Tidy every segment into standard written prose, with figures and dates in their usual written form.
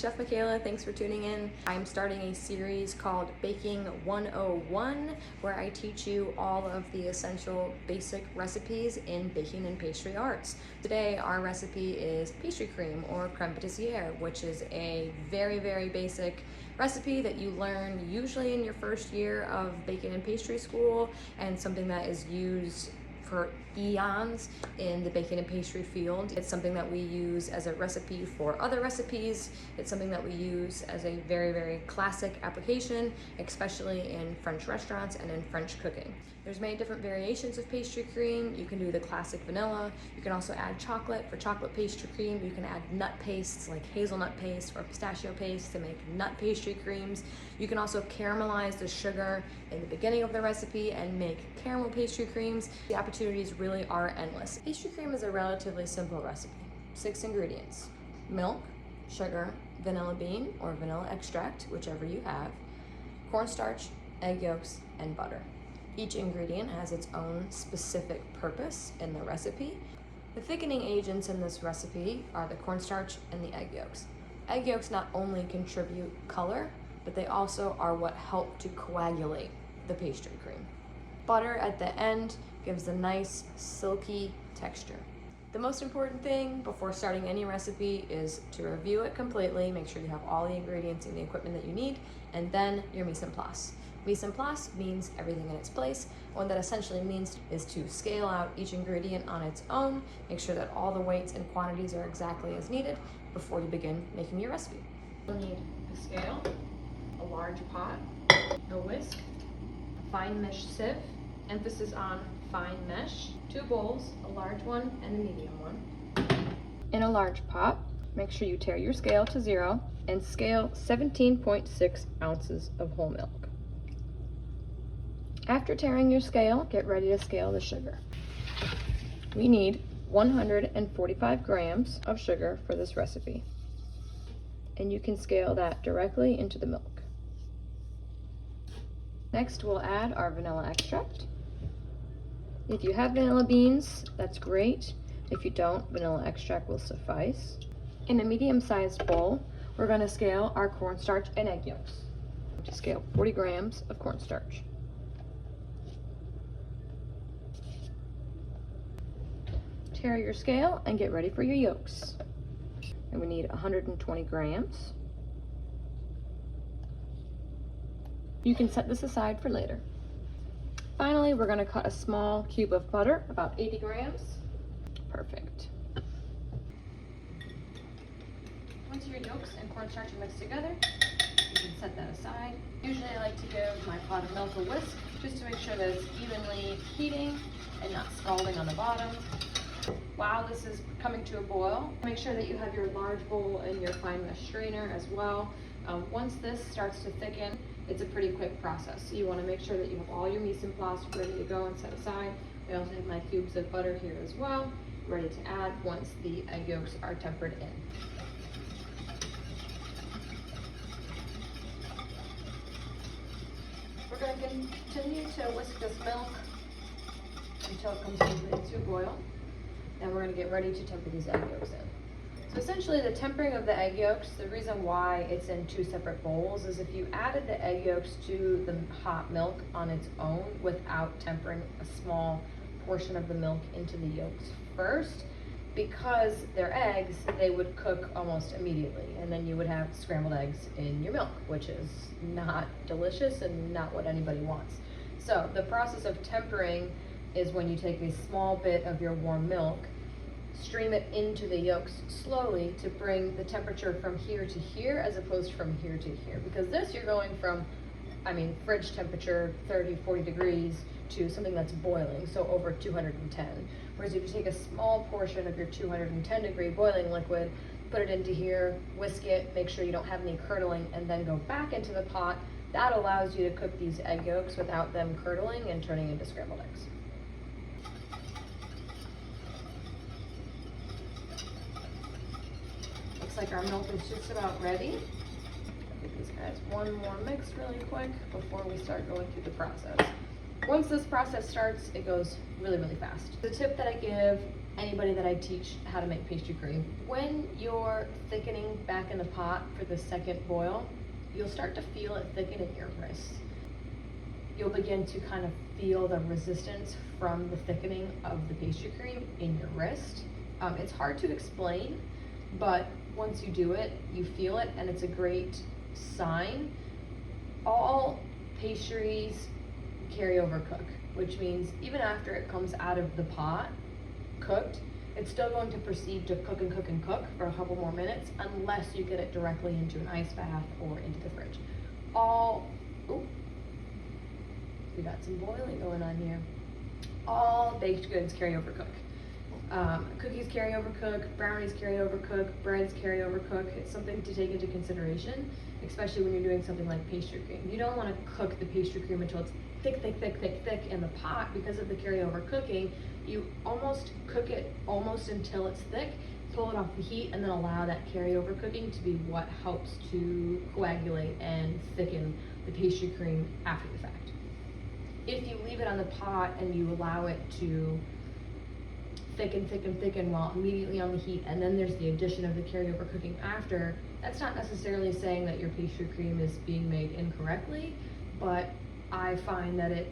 Chef Michaela, thanks for tuning in. I'm starting a series called Baking 101, where I teach you all of the essential basic recipes in baking and pastry arts. Today our recipe is pastry cream or creme pâtissière, which is a very, very basic recipe that you learn usually in your first year of baking and pastry school, and something that is used for eons in the baking and pastry field. It's something that we use as a recipe for other recipes. It's something that we use as a very, very classic application, especially in French restaurants and in French cooking. There's many different variations of pastry cream. You can do the classic vanilla. You can also add chocolate for chocolate pastry cream. You can add nut pastes like hazelnut paste or pistachio paste to make nut pastry creams. You can also caramelize the sugar in the beginning of the recipe and make caramel pastry creams. The opportunities really are endless. Pastry cream is a relatively simple recipe. 6 ingredients: milk, sugar, vanilla bean or vanilla extract, whichever you have, cornstarch, egg yolks, and butter. Each ingredient has its own specific purpose in the recipe. The thickening agents in this recipe are the cornstarch and the egg yolks. Egg yolks not only contribute color, but they also are what help to coagulate the pastry cream. Butter at the end gives a nice silky texture. The most important thing before starting any recipe is to review it completely, make sure you have all the ingredients and the equipment that you need, and then your mise en place. Mise en place means everything in its place. What that essentially means is to scale out each ingredient on its own, make sure that all the weights and quantities are exactly as needed before you begin making your recipe. You'll need a scale, a large pot, a whisk, a fine mesh sieve, emphasis on fine mesh, 2 bowls, a large one and a medium one. In a large pot, make sure you tare your scale to 0 and scale 17.6 ounces of whole milk. After tearing your scale, get ready to scale the sugar. We need 145 grams of sugar for this recipe, and you can scale that directly into the milk. Next, we'll add our vanilla extract. If you have vanilla beans, that's great. If you don't, vanilla extract will suffice. In a medium-sized bowl, we're going to scale our cornstarch and egg yolks. To scale 40 grams of cornstarch. Tare your scale and get ready for your yolks. And we need 120 grams. You can set this aside for later. Finally, we're going to cut a small cube of butter, about 80 grams. Perfect. Once your yolks and cornstarch are mixed together, you can set that aside. Usually I like to give my pot of milk a whisk just to make sure that it's evenly heating and not scalding on the bottom. While this is coming to a boil, make sure that you have your large bowl and your fine mesh strainer as well. Once this starts to thicken, it's a pretty quick process. So you want to make sure that you have all your mise en place ready to go and set aside. I also have my cubes of butter here as well, ready to add once the egg yolks are tempered in. We're going to continue to whisk this milk until it comes completely to a boil. Then we're going to get ready to temper these egg yolks in. So essentially the tempering of the egg yolks, the reason why it's in 2 separate bowls is if you added the egg yolks to the hot milk on its own without tempering a small portion of the milk into the yolks first, because they're eggs, they would cook almost immediately, and then you would have scrambled eggs in your milk, which is not delicious and not what anybody wants. So the process of tempering is when you take a small bit of your warm milk, stream it into the yolks slowly to bring the temperature from here to here as opposed to from here to here. Because this, you're going from, fridge temperature, 30, 40 degrees, to something that's boiling, so over 210. Whereas if you take a small portion of your 210 degree boiling liquid, put it into here, whisk it, make sure you don't have any curdling, and then go back into the pot, that allows you to cook these egg yolks without them curdling and turning into scrambled eggs. Looks like our milk is just about ready. I'll give these guys one more mix really quick before we start going through the process. Once this process starts, it goes really, really fast. The tip that I give anybody that I teach how to make pastry cream. When you're thickening back in the pot for the second boil, you'll start to feel it thicken in your wrists. You'll begin to kind of feel the resistance from the thickening of the pastry cream in your wrist. It's hard to explain, but once you do it, you feel it, and it's a great sign. All pastries carry over cook, which means even after it comes out of the pot cooked, it's still going to proceed to cook and cook and cook for a couple more minutes unless you get it directly into an ice bath or into the fridge. We got some boiling going on here. All baked goods carry over cook. Cookies carry over cook, brownies carry over cook, breads carry over cook. It's something to take into consideration, especially when you're doing something like pastry cream. You don't want to cook the pastry cream until it's thick in the pot because of the carryover cooking. You almost cook it almost until it's thick, pull it off the heat, and then allow that carryover cooking to be what helps to coagulate and thicken the pastry cream after the fact. If you leave it on the pot and you allow it to thicken while immediately on the heat, and then there's the addition of the carryover cooking after, that's not necessarily saying that your pastry cream is being made incorrectly, but I find that it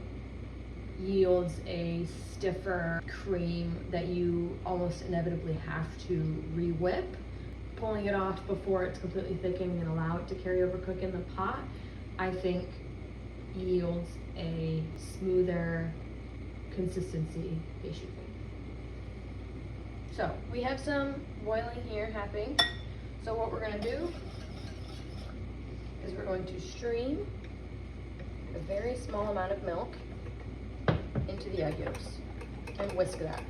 yields a stiffer cream that you almost inevitably have to re-whip. Pulling it off before it's completely thickened and allow it to carry over cook in the pot, I think yields a smoother consistency pastry cream. So we have some boiling here happening. So what we're going to do is we're going to stream a very small amount of milk into the egg yolks and whisk that.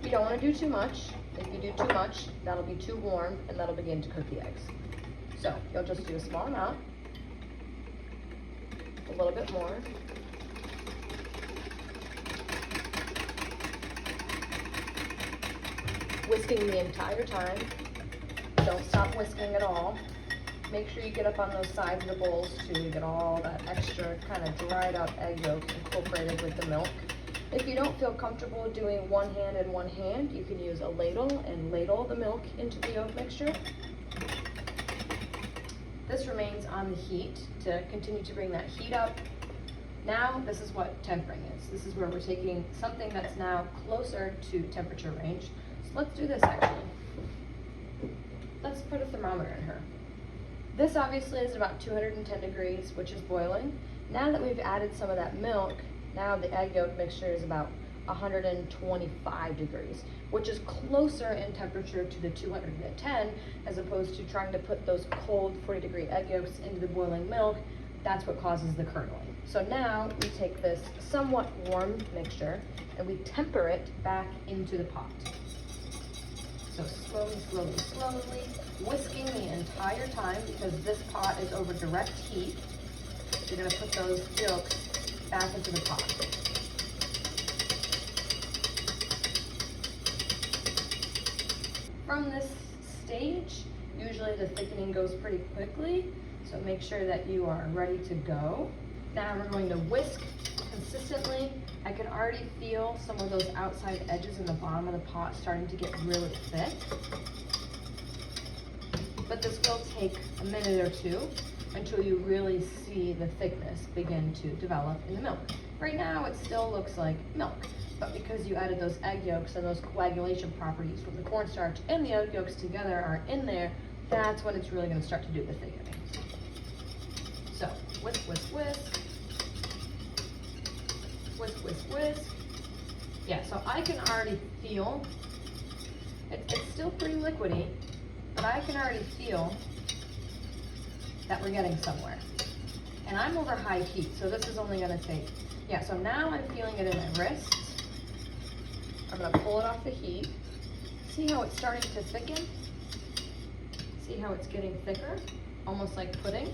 You don't want to do too much. If you do too much, that'll be too warm and that'll begin to cook the eggs. So you'll just do a small amount, a little bit more. Whisking the entire time. Don't stop whisking at all. Make sure you get up on those sides of the bowls too to get all that extra kind of dried out egg yolk incorporated with the milk. If you don't feel comfortable doing one hand and one hand, you can use a ladle and ladle the milk into the yolk mixture. This remains on the heat to continue to bring that heat up. Now, this is what tempering is. This is where we're taking something that's now closer to temperature range. So let's do this actually. Let's put a thermometer in her. This obviously is about 210 degrees, which is boiling. Now that we've added some of that milk, now the egg yolk mixture is about 125 degrees, which is closer in temperature to the 210 as opposed to trying to put those cold 40-degree egg yolks into the boiling milk. That's what causes the curdling. So now we take this somewhat warm mixture and we temper it back into the pot. So slowly, whisking the entire time because this pot is over direct heat. You're gonna put those yolks back into the pot. From this stage, usually the thickening goes pretty quickly, so make sure that you are ready to go. Now we're going to whisk consistently. I can already feel some of those outside edges in the bottom of the pot starting to get really thick. But this will take a minute or two until you really see the thickness begin to develop in the milk. Right now it still looks like milk, but because you added those egg yolks and those coagulation properties from the cornstarch and the egg yolks together are in there, that's when it's really going to start to do the thickening. So whisk, whisk, whisk. Whisk, whisk, whisk. Yeah, so I can already feel, it's still pretty liquidy, but I can already feel that we're getting somewhere. And I'm over high heat, so this is only gonna take, yeah, so now I'm feeling it in my wrists. I'm gonna pull it off the heat. See how it's starting to thicken? See how it's getting thicker? Almost like pudding.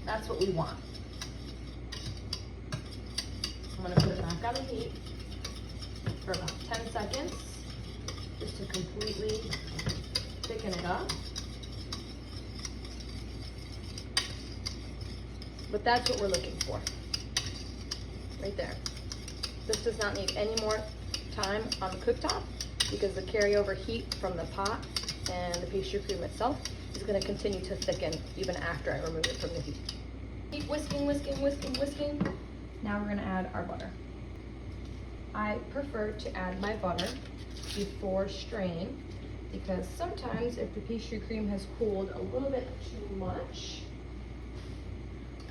That's what we want. I'm gonna put it back on the heat for about 10 seconds, just to completely thicken it up. But that's what we're looking for, right there. This does not need any more time on the cooktop because the carryover heat from the pot and the pastry cream itself is going to continue to thicken even after I remove it from the heat. Keep whisking, whisking, whisking, whisking. Now we're going to add our butter. I prefer to add my butter before straining because sometimes if the pastry cream has cooled a little bit too much,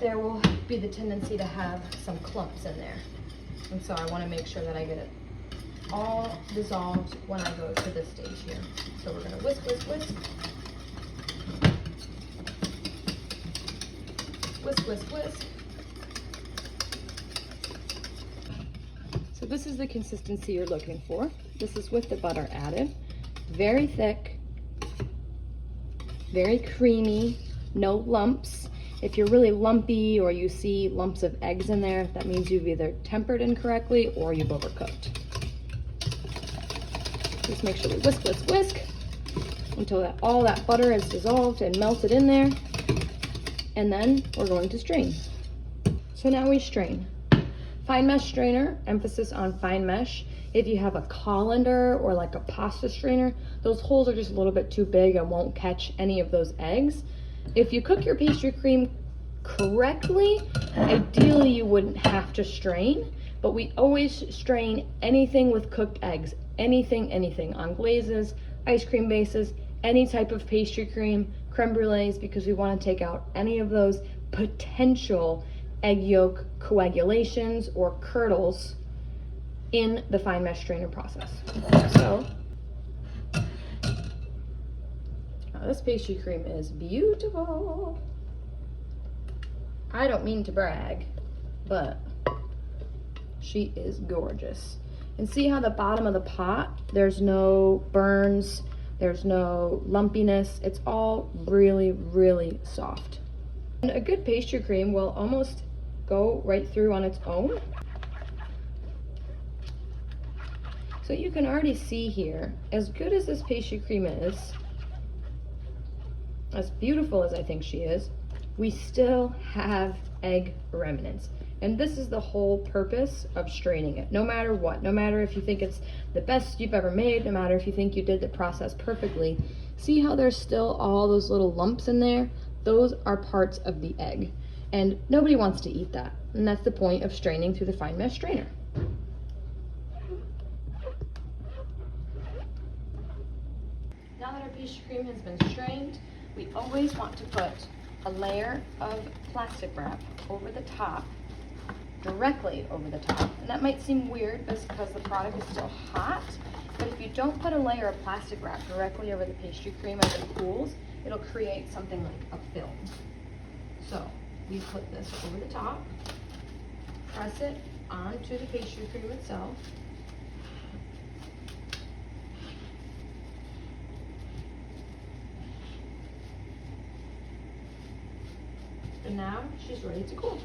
there will be the tendency to have some clumps in there. And so I want to make sure that I get it all dissolved when I go to this stage here. So we're going to whisk, whisk, whisk. Whisk, whisk, whisk. So this is the consistency you're looking for. This is with the butter added. Very thick, very creamy, no lumps. If you're really lumpy or you see lumps of eggs in there, that means you've either tempered incorrectly or you've overcooked. Just make sure we whisk, whisk, whisk until all that butter is dissolved and melted in there. And then we're going to strain. So now we strain. Fine mesh strainer, emphasis on fine mesh. If you have a colander or like a pasta strainer, those holes are just a little bit too big and won't catch any of those eggs. If you cook your pastry cream correctly, ideally you wouldn't have to strain, but we always strain anything with cooked eggs, anything on glazes, ice cream bases, any type of pastry cream, creme brulees, because we want to take out any of those potential egg yolk coagulations or curdles in the fine mesh strainer process. So this pastry cream is beautiful. I don't mean to brag, but she is gorgeous. And see how the bottom of the pot, there's no burns, there's no lumpiness. It's all really, really soft. And a good pastry cream will almost go right through on its own. So you can already see here, as good as this pastry cream is, as beautiful as I think she is, we still have egg remnants. And this is the whole purpose of straining it, no matter what. No matter if you think it's the best you've ever made, no matter if you think you did the process perfectly. See how there's still all those little lumps in there? Those are parts of the egg. And nobody wants to eat that. And that's the point of straining through the fine mesh strainer. Now that our pastry cream has been strained, we always want to put a layer of plastic wrap over the top, directly over the top. And that might seem weird just because the product is still hot, but if you don't put a layer of plastic wrap directly over the pastry cream as it cools, it'll create something like a film. So we put this over the top, press it onto the pastry cream itself. And now she's ready to cool.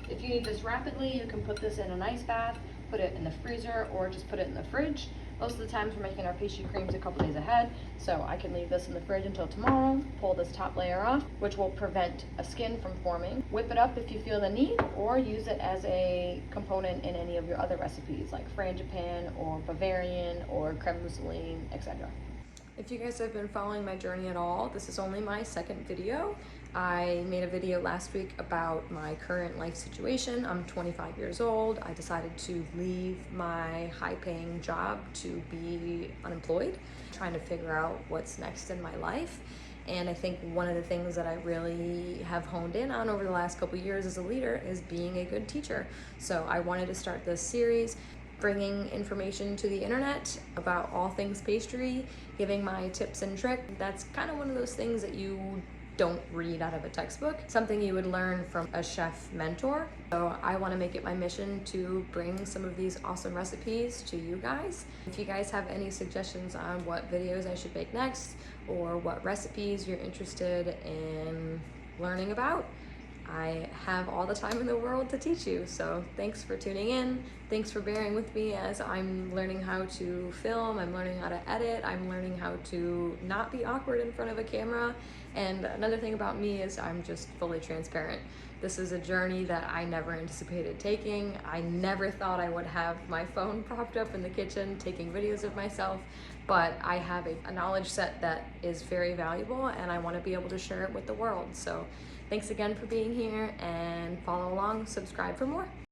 If you need this rapidly, you can put this in an ice bath, put it in the freezer, or just put it in the fridge. Most of the times we're making our pastry creams a couple days ahead, so I can leave this in the fridge until tomorrow, pull this top layer off, which will prevent a skin from forming. Whip it up if you feel the need, or use it as a component in any of your other recipes, like frangipan, or Bavarian, or creme mousseline, etc. If you guys have been following my journey at all, this is only my second video. I made a video last week about my current life situation. I'm 25 years old. I decided to leave my high-paying job to be unemployed, trying to figure out what's next in my life. And I think one of the things that I really have honed in on over the last couple years as a leader is being a good teacher. So I wanted to start this series bringing information to the internet about all things pastry, giving my tips and tricks. That's kind of one of those things that you don't read out of a textbook, something you would learn from a chef mentor. So I want to make it my mission to bring some of these awesome recipes to you guys. If you guys have any suggestions on what videos I should make next, or what recipes you're interested in learning about, I have all the time in the world to teach you. So thanks for tuning in. Thanks for bearing with me as I'm learning how to film, I'm learning how to edit, I'm learning how to not be awkward in front of a camera. And another thing about me is I'm just fully transparent. This is a journey that I never anticipated taking. I never thought I would have my phone propped up in the kitchen taking videos of myself, but I have a knowledge set that is very valuable and I want to be able to share it with the world. So thanks again for being here, and follow along, subscribe for more.